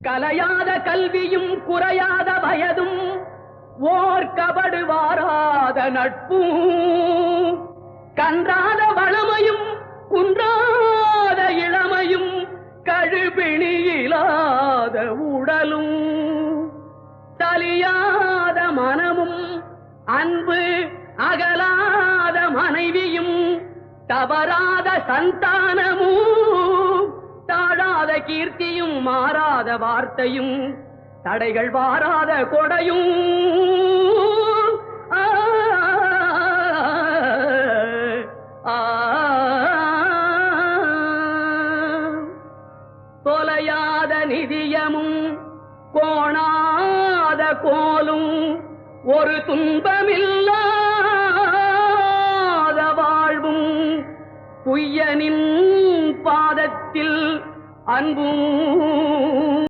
கலையாத கல்வியும் குறையாத வயதும் ஓர் கபடு வாராத நட்பும் கன்றாத வளமையும் குன்றாத இளமையும் கழுபிணியிலாத உடலும் தலியாத மனமும் அன்பு அகலாத மனைவியும் தவறாத சந்தானமும் தாழாத கீர்த்தியும் மாறாத வார்த்தையும் தடைகள் வாராத கொடையும் தொலையாத நிதியமும் கோணாத கோலும் ஒரு துன்பமில்லாத வாழ்வும் புய்யனின் பாதத்தில் அன்பும்